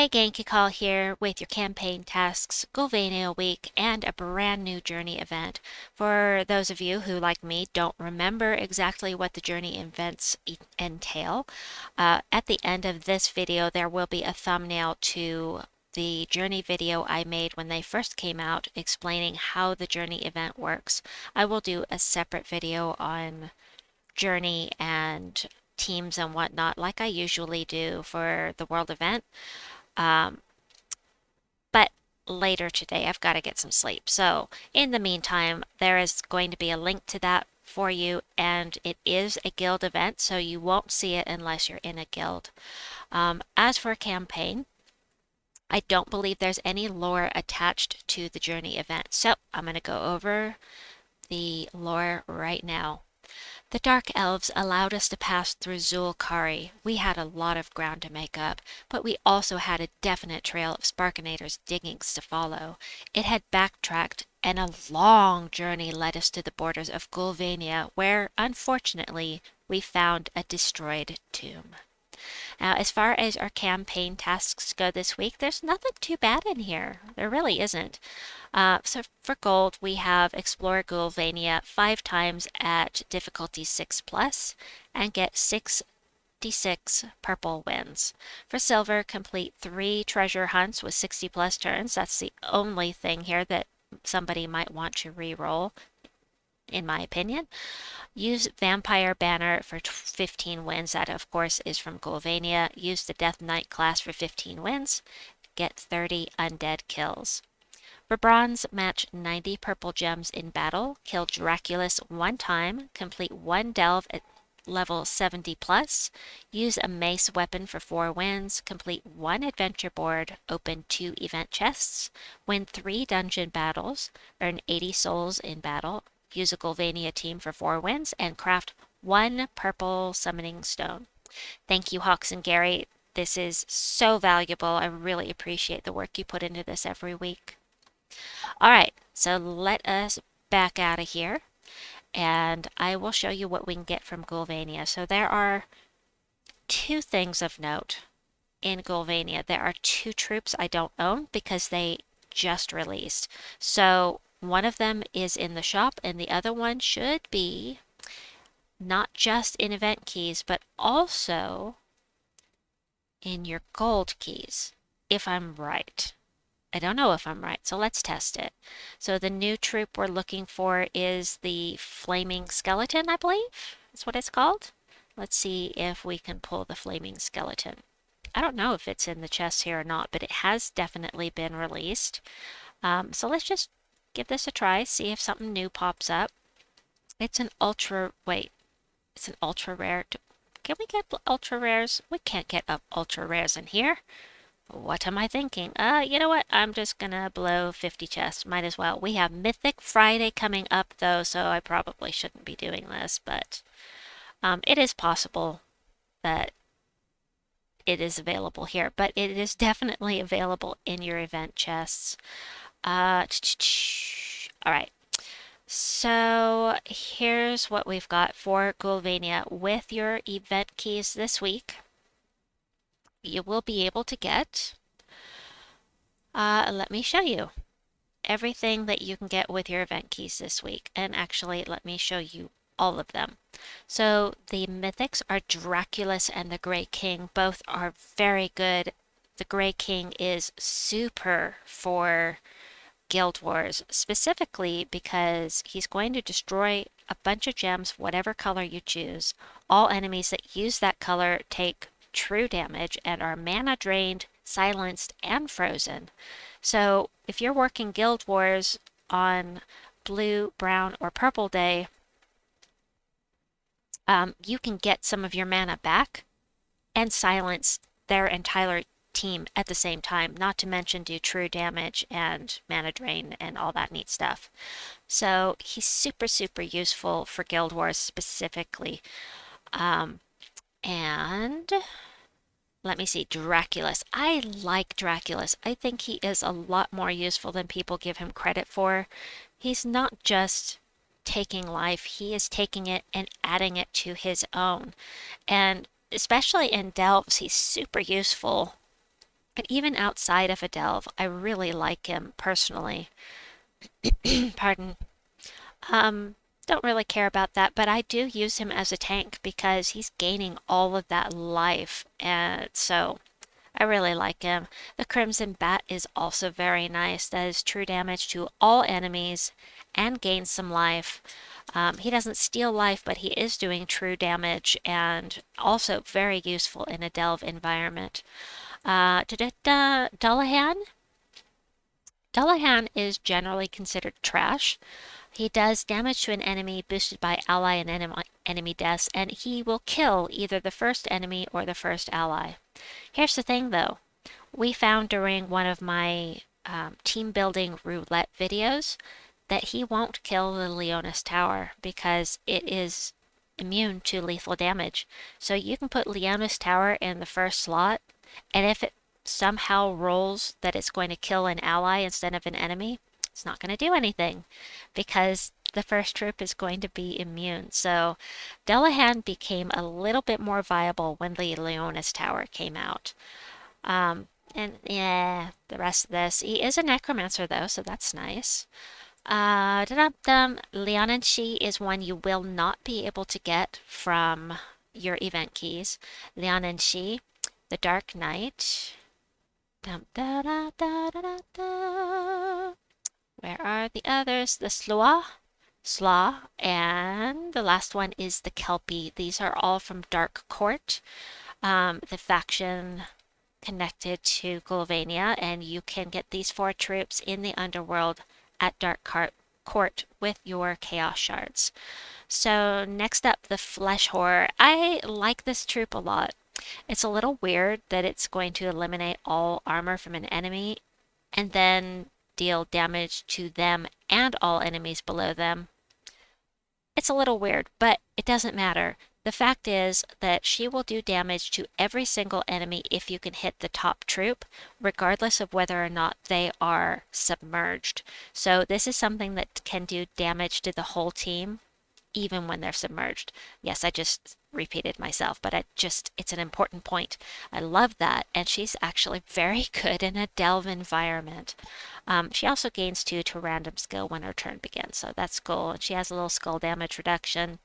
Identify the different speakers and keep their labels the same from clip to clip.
Speaker 1: Hey, Genki Call here with your campaign tasks, Ghulvania week, and a brand new journey event. For those of you who, like me, don't remember exactly what the journey events entail, at the end of this video there will be a thumbnail to the journey video I made when they first came out explaining how the journey event works. I will do a separate video on journey and teams and whatnot like I usually do for the world event. Um, but later today, I've got to get some sleep. So, in the meantime, there is going to be a link to that for you, and it is a guild event, so you won't see it unless you're in a guild. As for campaign, I don't believe there's any lore attached to the journey event, so I'm going to go over the lore right now. The Dark Elves allowed us to pass through Zul'Kari. We had a lot of ground to make up, but we also had a definite trail of Sparkinator's diggings to follow. It had backtracked, and a long journey led us to the borders of Ghulvania, where, unfortunately, we found a destroyed tomb. Now, as far as our campaign tasks go this week, there's nothing too bad in here. There really isn't. So for gold, we have Explore Ghulvania 5 times at difficulty 6 plus and get 66 purple wins. For silver, complete 3 treasure hunts with 60 plus turns. That's the only thing here that somebody might want to re-roll, in my opinion. Use Vampire Banner for 15 wins. That, of course, is from Ghulvania. Use the Death Knight class for 15 wins. Get 30 undead kills. For bronze, match 90 purple gems in battle. Kill Draculus 1 time. Complete 1 delve at level 70 plus. Use a mace weapon for 4 wins. Complete 1 adventure board. Open 2 event chests. Win 3 dungeon battles. Earn 80 souls in battle. Use a Ghulvania team for 4 wins and craft 1 purple summoning stone. Thank you, Hawks and Gary. This is so valuable. I really appreciate the work you put into this every week. All right, so let us back out of here and I will show you what we can get from Ghulvania. So there are 2 things of note in Ghulvania. There are 2 troops I don't own because they just released. So one of them is in the shop, and the other one should be not just in event keys, but also in your gold keys, if I'm right. I don't know if I'm right, so let's test it. So the new troop we're looking for is the Flaming Skeleton, I believe. That's what it's called. Let's see if we can pull the Flaming Skeleton. I don't know if it's in the chest here or not, but it has definitely been released. So let's just give this a try, see if something new pops up. It's an ultra rare. Can we get ultra rares? We can't get up ultra rares in here. What am I thinking? You know what? I'm just gonna blow 50 chests. Might as well. We have Mythic Friday coming up though, so I probably shouldn't be doing this, but it is possible that it is available here, but it is definitely available in your event chests. All right. So here's what we've got for Ghulvania. With your event keys this week, you will be able to get, let me show you everything that you can get with your event keys this week. And actually, let me show you all of them. So the mythics are Draculus and the Grey King. Both are very good. The Grey King is super for Guild Wars, specifically because he's going to destroy a bunch of gems, whatever color you choose. All enemies that use that color take true damage and are mana drained, silenced, and frozen. So if you're working Guild Wars on blue, brown, or purple day, you can get some of your mana back and silence their entire team at the same time, not to mention do true damage and mana drain and all that neat stuff. So he's super, super useful for Guild Wars specifically. And let me see, Draculus. I like Draculus. I think he is a lot more useful than people give him credit for. He's not just taking life, he is taking it and adding it to his own. And especially in delves, he's super useful And even outside of a delve, I really like him personally. Pardon. Um, don't really care about that, but I do use him as a tank because he's gaining all of that life, and so I really like him. The Crimson Bat is also very nice. That is true damage to all enemies and gains some life. He doesn't steal life, but he is doing true damage and also very useful in a delve environment. Dullahan. Dullahan is generally considered trash. He does damage to an enemy boosted by ally and enemy deaths, and he will kill either the first enemy or the first ally. Here's the thing though. We found during one of my team building roulette videos that he won't kill the Leonis Tower because it is immune to lethal damage. So you can put Leonis Tower in the first slot, and if it somehow rolls that it's going to kill an ally instead of an enemy, it's not going to do anything because the first troop is going to be immune. So Delahan became a little bit more viable when the Leonis Tower came out. And yeah, the rest of this. He is a necromancer though, so that's nice. Lian and Shi is one you will not be able to get from your event keys. Lian and Shi, the Dark Knight. Dum, da, da, da, da, da, da. Where are the others? The Slaw, and the last one is the Kelpie. These are all from Dark Court, the faction connected to Ghulvania, and you can get these four troops in the underworld at Court with your Chaos Shards. So next up, the Flesh Horror. I like this troop a lot. It's a little weird that it's going to eliminate all armor from an enemy and then deal damage to them and all enemies below them. It's a little weird, but it doesn't matter. The fact is that she will do damage to every single enemy if you can hit the top troop, regardless of whether or not they are submerged. So this is something that can do damage to the whole team, even when they're submerged. Yes, I just repeated myself, but it's an important point. I love that, and she's actually very good in a delve environment. She also gains 2 to random skill when her turn begins, so that's cool. And she has a little skull damage reduction.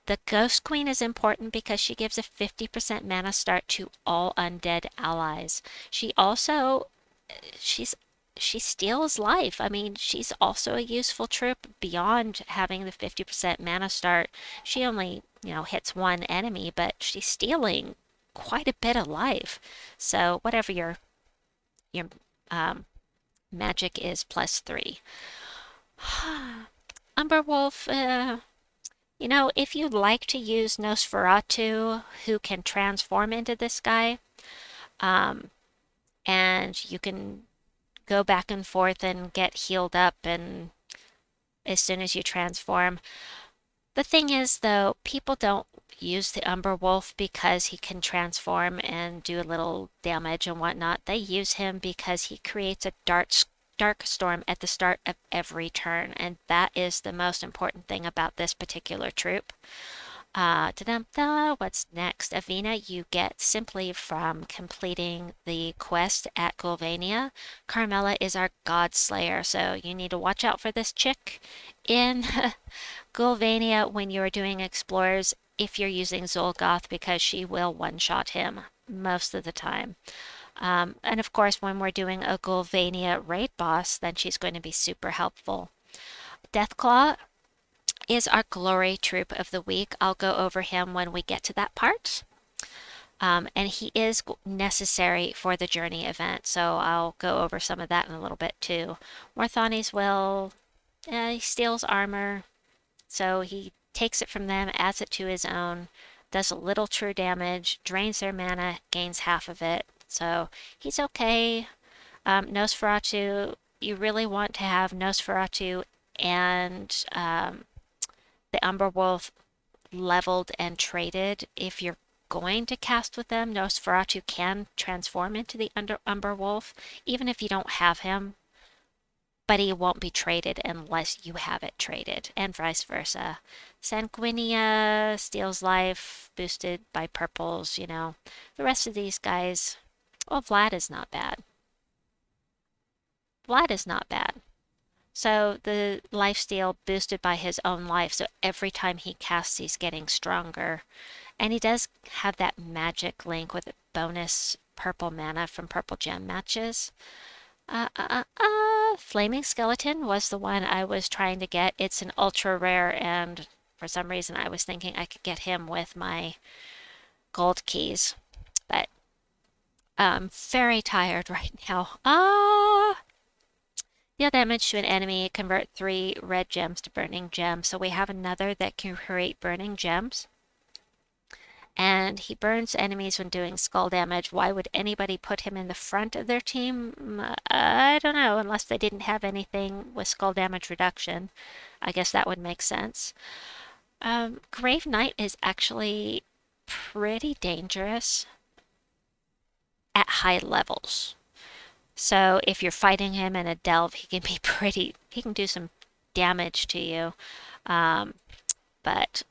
Speaker 1: The Ghost Queen is important because she gives a 50% mana start to all undead allies. She also she's she steals life. I mean, she's also a useful troop beyond having the 50% mana start. She only, hits one enemy, but she's stealing quite a bit of life. So whatever your magic is +3. Umberwolf, if you like to use Nosferatu, who can transform into this guy, and you can go back and forth and get healed up and as soon as you transform. The thing is though, people don't use the Umberwolf because he can transform and do a little damage and whatnot. They use him because he creates a dark storm at the start of every turn, and that is the most important thing about this particular troop. What's next? Avina, you get simply from completing the quest at Ghulvania. Carmela is our god slayer, so you need to watch out for this chick in Ghulvania when you're doing explorers if you're using Zolgoth because she will one-shot him most of the time. And of course, when we're doing a Ghulvania raid boss, then she's going to be super helpful. Deathclaw is our glory troop of the week. I'll go over him when we get to that part. And he is necessary for the journey event, so I'll go over some of that in a little bit too. Morthani's will, he steals armor, so he takes it from them, adds it to his own, does a little true damage, drains their mana, gains half of it, so he's okay. Nosferatu, you really want to have Nosferatu and the Umberwolf leveled and traded. If you're going to cast with them, Nosferatu can transform into the Umberwolf, even if you don't have him, but he won't be traded unless you have it traded, and vice versa. Sanguinia steals life, boosted by purples, The rest of these guys, Well, Vlad is not bad. Vlad is not bad. So the lifesteal boosted by his own life. So every time he casts, he's getting stronger. And he does have that magic link with a bonus purple mana from purple gem matches. Flaming Skeleton was the one I was trying to get. It's an ultra rare, and for some reason I was thinking I could get him with my gold keys. But I'm very tired right now. Deal damage to an enemy, convert 3 red gems to burning gems. So we have another that can create burning gems. And he burns enemies when doing skull damage. Why would anybody put him in the front of their team? I don't know, unless they didn't have anything with skull damage reduction. I guess that would make sense. Grave Knight is actually pretty dangerous at high levels. So if you're fighting him in a delve, he can do some damage to you. Um, but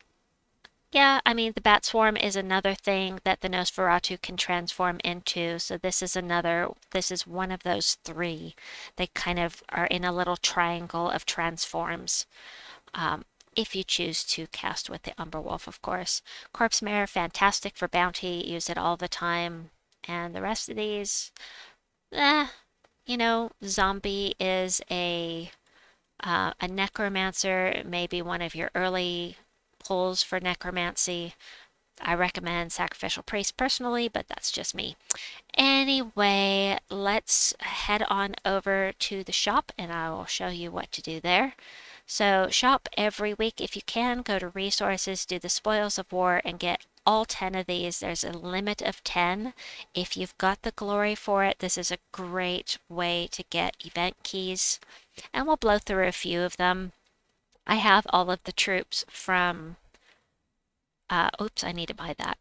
Speaker 1: yeah, I mean, the Bat Swarm is another thing that the Nosferatu can transform into. So this is one of those three. They kind of are in a little triangle of transforms. Um, if you choose to cast with the Umberwolf, of course. Corpse Mare, fantastic for bounty, use it all the time. And the rest of these, eh, Zombie is a necromancer, maybe one of your early pulls for necromancy. I recommend Sacrificial Priest personally, but that's just me. Anyway, let's head on over to the shop and I will show you what to do there. So, shop every week if you can. Go to resources, do the Spoils of War, and get all 10 of these. There's a limit of 10. If you've got the glory for it, this is a great way to get event keys. And we'll blow through a few of them. I have all of the troops from oops, I need to buy that.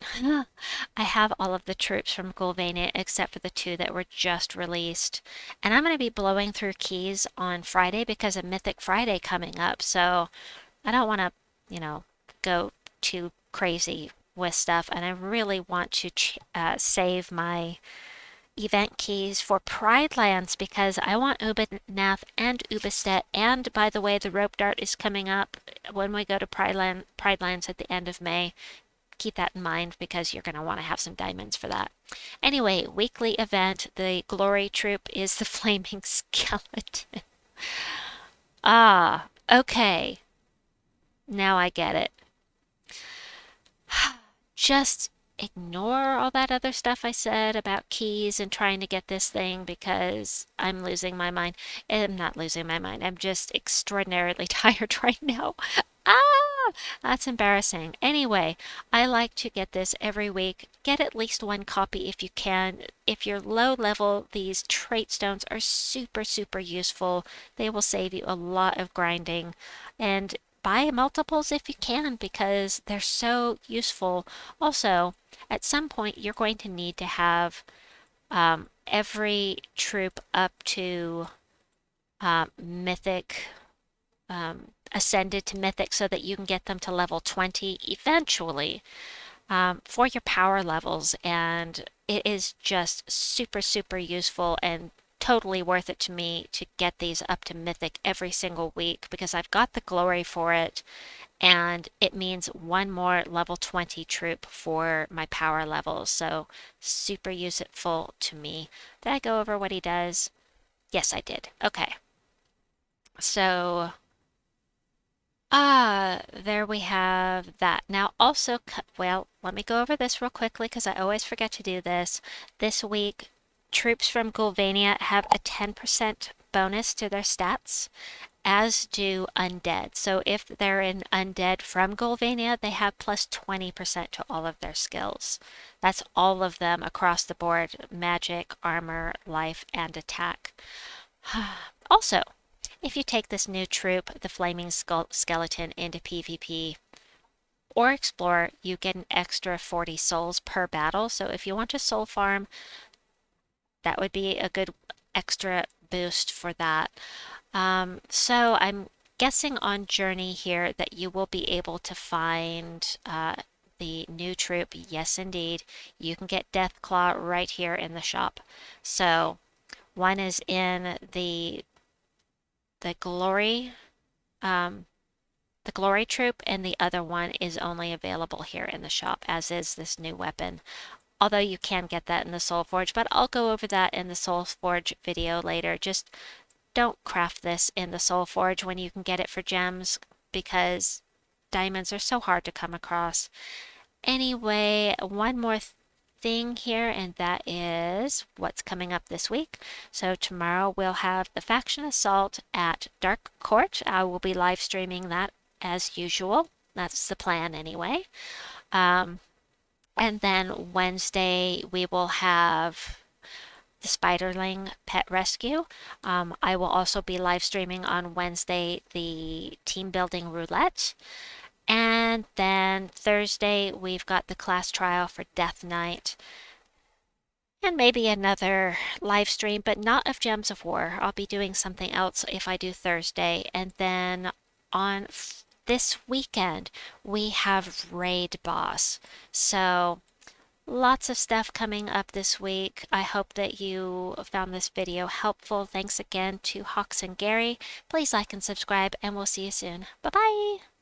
Speaker 1: I have all of the troops from Ghulvania except for the 2 that were just released. And I'm going to be blowing through keys on Friday because of Mythic Friday coming up. So I don't want to, go too crazy with stuff. And I really want to save my event keys for Pride Lands because I want Ubanath and Ubistet. And by the way, the Rope Dart is coming up when we go to Pride Lands at the end of May. Keep that in mind because you're going to want to have some diamonds for that. Anyway, weekly event. The Glory Troop is the Flaming Skeleton. Okay. Now I get it. Just ignore all that other stuff I said about keys and trying to get this thing because I'm losing my mind. I'm not losing my mind. I'm just extraordinarily tired right now. That's embarrassing. Anyway, I like to get this every week. Get at least one copy if you can. If you're low level, these trait stones are super, super useful. They will save you a lot of grinding. And buy multiples if you can because they're so useful. Also, at some point, you're going to need to have every troop up to Mythic, ascended to Mythic so that you can get them to level 20 eventually for your power levels. And it is just super, super useful and totally worth it to me to get these up to Mythic every single week because I've got the glory for it and it means one more level 20 troop for my power levels. So super useful to me. Did I go over what he does? Yes, I did. Okay. So, there we have that. Now also, well, let me go over this real quickly because I always forget to do this. This week, troops from Ghulvania have a 10% bonus to their stats, as do undead. So if they're an undead from Ghulvania, they have plus 20% to all of their skills. That's all of them across the board, magic, armor, life, and attack. Also, if you take this new troop, the Flaming Skeleton, into PvP or Explore, you get an extra 40 souls per battle. So if you want to soul farm, that would be a good extra boost for that. So I'm guessing on Journey here that you will be able to find the new troop. Yes, indeed. You can get Deathclaw right here in the shop. So one is in the glory um, the glory troop, and the other one is only available here in the shop, as is this new weapon. Although you can get that in the Soul Forge, but I'll go over that in the Soul Forge video later. Just don't craft this in the Soul Forge when you can get it for gems, because diamonds are so hard to come across. Anyway, one more thing here, and that is what's coming up this week. So tomorrow we'll have the faction assault at Dark Court. I will be live streaming that as usual. That's the plan anyway. And then Wednesday we will have the Spiderling Pet Rescue. I will also be live streaming on Wednesday the team building roulette. And then Thursday, we've got the class trial for Death Knight. And maybe another live stream, but not of Gems of War. I'll be doing something else if I do Thursday. And then on this weekend, we have Raid Boss. So lots of stuff coming up this week. I hope that you found this video helpful. Thanks again to Hawks and Gary. Please like and subscribe, and we'll see you soon. Bye-bye!